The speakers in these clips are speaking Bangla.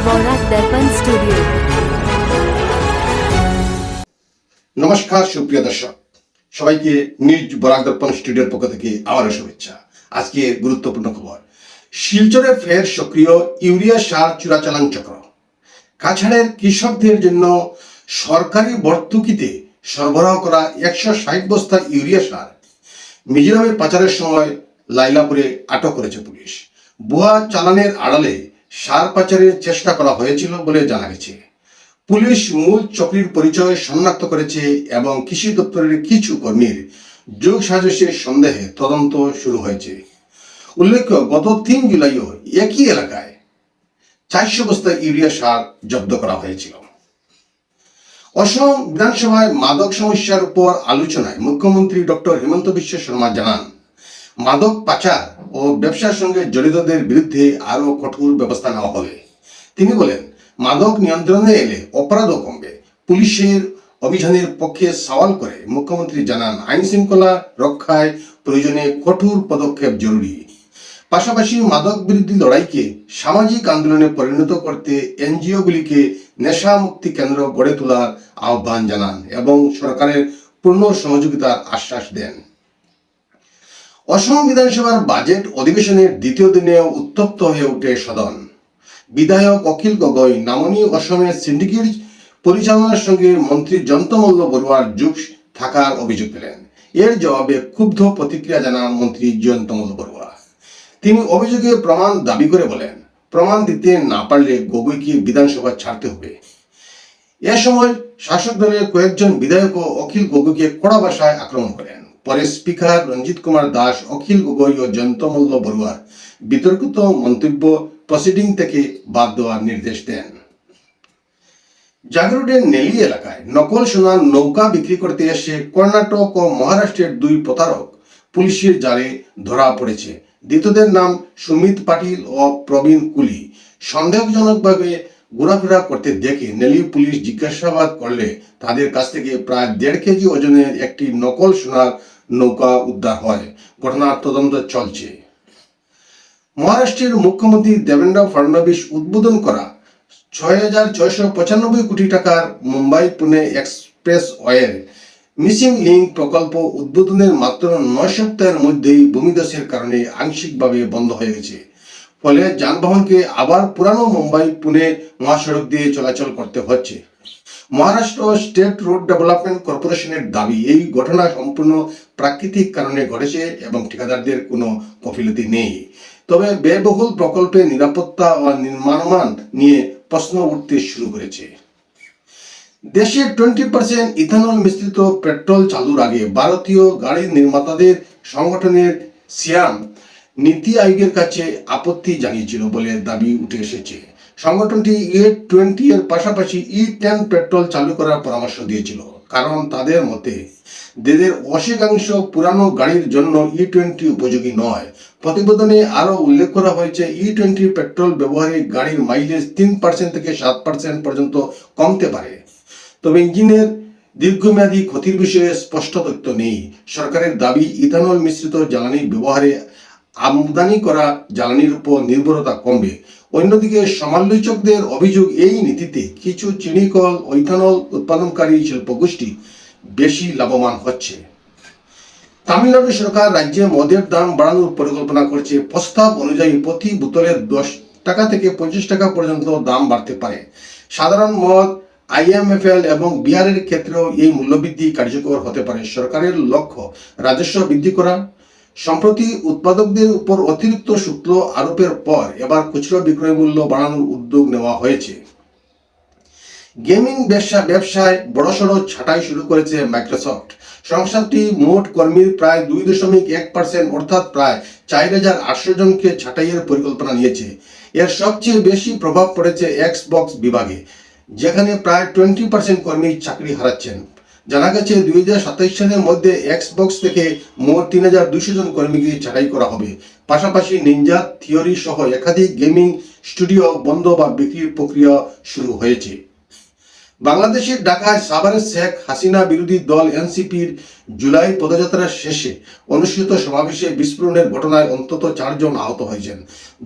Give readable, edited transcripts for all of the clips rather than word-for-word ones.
বরাক দর্পণ স্টুডিও। নমস্কার সুপ্রিয় দর্শক, সবাইকে নিউজ বরাক দর্পণ স্টুডিওর পক্ষ থেকে আবারও শুভেচ্ছা। আজকে গুরুত্বপূর্ণ খবর, শিলচরে ফের সক্রিয় ইউরিয়া সার চোরাচালান চক্র। কাছাড়ের কৃষকদের জন্য সরকারি ভর্তুকিতে সরবরাহ করা 160 বস্তা ইউরিয়া সার মিজোরামে পাচারের সময় লাইলাপুরে আটক করেছে পুলিশ। ভুয়া চালানের আড়ালে সার পাচারের চেষ্টা করা হয়েছিল বলে জানা গেছে। পুলিশ মূল চক্রীর পরিচয় শনাক্ত করেছে এবং কৃষি দপ্তরের কিছু কর্মীর যোগ সাজসের সন্দেহে তদন্ত শুরু হয়েছে। উল্লেখ্য, গত 3 জুলাইও একই এলাকায় 400 বস্তা ইউরিয়া সার জব্দ করা হয়েছিল। অসম বিধানসভায় মাদক সমস্যার উপর আলোচনায় মুখ্যমন্ত্রী ডক্টর হিমন্ত বিশ্ব শর্মা জানান, মাদক পাচার ও ব্যবসার সঙ্গে জড়িতদের বিরুদ্ধে আরও কঠোর ব্যবস্থা নেওয়া হবে। তিনি বলেন, মাদক নিয়ন্ত্রণে এলে অপরাধও কমবে। পুলিশের অভিযানের পক্ষে সওয়াল করে মুখ্যমন্ত্রী জানান, আইন শৃঙ্খলা রক্ষায় প্রয়োজনে কঠোর পদক্ষেপ জরুরি। পাশাপাশি মাদক বিরোধী লড়াইকে সামাজিক আন্দোলনে পরিণত করতে এনজিওগুলিকে নেশা মুক্তি কেন্দ্র গড়ে তোলার আহ্বান জানান এবং সরকারের পূর্ণ সহযোগিতার আশ্বাস দেন। অসম বিধানসভার বাজেট অধিবেশনের দ্বিতীয় দিনে উত্তপ্ত হয়ে ওঠে সদন। বিধায়ক অখিল গগৈ নামনি অসমের সিন্ডিকেট পরিচালনার সঙ্গে মন্ত্রী জয়ন্তমল্ল বড়ুয়ার যোগ থাকার অভিযোগ পেলেন। এর জবাবে ক্ষুব্ধ প্রতিক্রিয়া জানান মন্ত্রী জয়ন্তমল্ল বড়ুয়া। তিনি অভিযোগে প্রমাণ দাবি করে বলেন, প্রমাণ দিতে না পারলে গগৈকে বিধানসভা ছাড়তে হবে। এ সময় শাসক দলের কয়েকজন বিধায়কও অখিল গগৈকে কড়া ভাষায় আক্রমণ করেন। পরে স্পিকার রঞ্জিত কুমার দাস অখিল গগৈ ও জয়ন্তমল্ল বড়ুয়ার বিতর্কিত মন্তব্য প্রসিডিং থেকে বাদ দেওয়ার নির্দেশ দেন। জাগরুডের নেলি এলাকায় নকল সোনার নৌকা বিক্রি করতে এসে কর্ণাটক ও মহারাষ্ট্রের 2 প্রতারক পুলিশের জালে ধরা পড়েছে। ধৃতদের নাম সুমিত পাটিল ও প্রবীণ কুলি। সন্দেহজনকভাবে ঘোরাফেরা করতে দেখে নেলি পুলিশ জিজ্ঞাসাবাদ করলে তাদের কাছ থেকে প্রায় 1.5 কেজি ওজনের একটি নকল সোনার নৌকা উদ্ধার হয়। ঘটনার তদন্ত চলছে। মহারাষ্ট্রের মুখ্যমন্ত্রী দেবেন্দ্র ফডনবিস উদ্বোধন করা 6,695 কোটি টাকার মুম্বাই পুনে এক্সপ্রেস ওয়ের মিসিং লিঙ্ক প্রকল্প উদ্বোধনের মাত্র 9 সপ্তাহের মধ্যেই ভূমিধসের কারণে আংশিকভাবে বন্ধ হয়ে গেছে। ফলে যানবাহনকে আবার পুরানো মুম্বাই পুনে মহাসড়ক দিয়ে চলাচল করতে হচ্ছে। মহারাষ্ট্র স্টেট রোড ডেভেলপমেন্ট কর্পোরেশনের দাবি, এই ঘটনা সম্পূর্ণ প্রাকৃতিক কারণে ঘটেছে এবং ঠিকাদারদের কোনো কফিলতি নেই। তবে ব্যয়বহুল প্রকল্পে নিরাপত্তা ও নির্মাণমান নিয়ে প্রশ্ন উঠতে শুরু করেছে। দেশে 20% ইথানল মিশ্রিত পেট্রোল চালুর আগে ভারতীয় গাড়ি নির্মাতাদের সংগঠনের সিয়াম নীতি আয়োগের কাছে আপত্তি জানিয়েছিল বলে দাবি উঠে এসেছে। সংগঠনটি E20 এর পাশাপাশি E10 পেট্রোল চালু করার পরামর্শ দিয়েছিল, কারণ তাদের মতে দেশের 80% পুরানো গাড়ির জন্য E20 উপযোগী নয়। প্রতিবেদনে আরও উল্লেখ করা হয়েছে, E20 পেট্রোল ব্যবহারে গাড়ির মাইলেজ 3% থেকে 7% পর্যন্ত কমতে পারে। তবে ইঞ্জিনের দীর্ঘমেয়াদী ক্ষতির বিষয়ে স্পষ্ট তথ্য নেই। সরকারের দাবি, ইথানল মিশ্রিত জ্বালানি ব্যবহারে আমদানি করা জ্বালানির উপর নির্ভরতা কমবে। অন্যদিকে সমালোচকদের অভিযোগ, এই নীতিতে কিছু চিনিকল ও ইথানল উৎপাদনকারী শিল্পগোষ্ঠী বেশি লাভবান হচ্ছে। তামিলনাড়ু সরকার রাজ্যে মদের দাম বাড়ানোর পরিকল্পনা করছে। প্রস্তাব অনুযায়ী প্রতি বোতলে 10 টাকা থেকে 50 টাকা পর্যন্ত দাম বাড়তে পারে। সাধারণ মদ, IMFL এবং বিয়ারের ক্ষেত্রেও এই মূল্যবৃদ্ধি কার্যকর হতে পারে। সরকারের লক্ষ্য রাজস্ব বৃদ্ধি করা। সম্প্রতি উৎপাদকদের উপর অতিরিক্ত শুল্ক আরোপের পর এবার খুচরা বিক্রয় মূল্য বাড়ানোর উদ্যোগ নেওয়া হয়েছে। গেমিং ব্যবসায় বড়সড় ছাঁটাই শুরু করেছে মাইক্রোসফট। সংস্থাটি মোট কর্মীর প্রায় 2.1% অর্থাৎ প্রায় 4,800 জনকে ছাঁটাইয়ের পরিকল্পনা নিয়েছে। এর সবচেয়ে বেশি প্রভাব পড়েছে এক্সবক্স বিভাগে, যেখানে প্রায় 20% কর্মী চাকরি হারাচ্ছেন। জানা গেছে 2027 সালের মধ্যে এক্সবক্স থেকে মোট 3,200 জন কর্মীকে ছাঁটাই করা হবে। পাশাপাশি নিনজা থিওরি সহ একাধিক গেমিং স্টুডিও বন্ধ বা বিক্রির প্রক্রিয়া শুরু হয়েছে। বাংলাদেশের ঢাকায় সাভারে শেখ হাসিনা বিরোধী দল এনসিপির জুলাই পদযাত্রার শেষে অনুষ্ঠিত সমাবেশে বিস্ফোরণের ঘটনায় অন্তত 4 জন আহত হয়েছেন।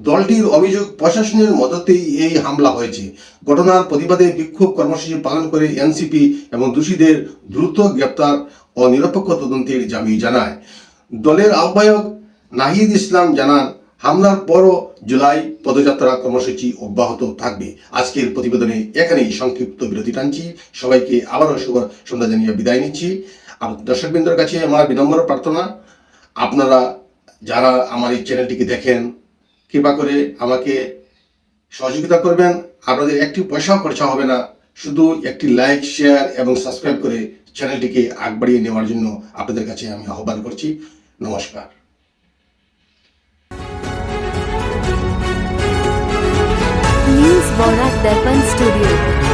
দলটির অভিযোগ, প্রশাসনের মদতেই এই হামলা হয়েছে। ঘটনার প্রতিবাদে বিক্ষোভ কর্মসূচি পালন করে এনসিপি এবং দোষীদের দ্রুত গ্রেপ্তার ও নিরপেক্ষ তদন্তের দাবি জানায়। দলের আহ্বায়ক নাহিদ ইসলাম জানান, হামলার পরও জুলাই পদযাত্রা কর্মসূচি অব্যাহত থাকবে। আজকের প্রতিবেদনে এখানেই সংক্ষিপ্ত বিরতি টানছি। সবাইকে আবারও শুভ সন্ধ্যা জানিয়ে বিদায় নিচ্ছি। দর্শকবৃন্দর কাছে আমার বিনম্র প্রার্থনা, আপনারা যারা আমার এই চ্যানেলটিকে দেখেন, কৃপা করে আমাকে সহযোগিতা করবেন। আপনাদের একটি পয়সাও খরচা হবে না, শুধু একটি লাইক, শেয়ার এবং সাবস্ক্রাইব করে চ্যানেলটিকে আগ বাড়িয়ে নেওয়ার জন্য আপনাদের কাছে আমি আহ্বান করছি। নমস্কার। न्यूज बोरा दर्पण स्टूडियो।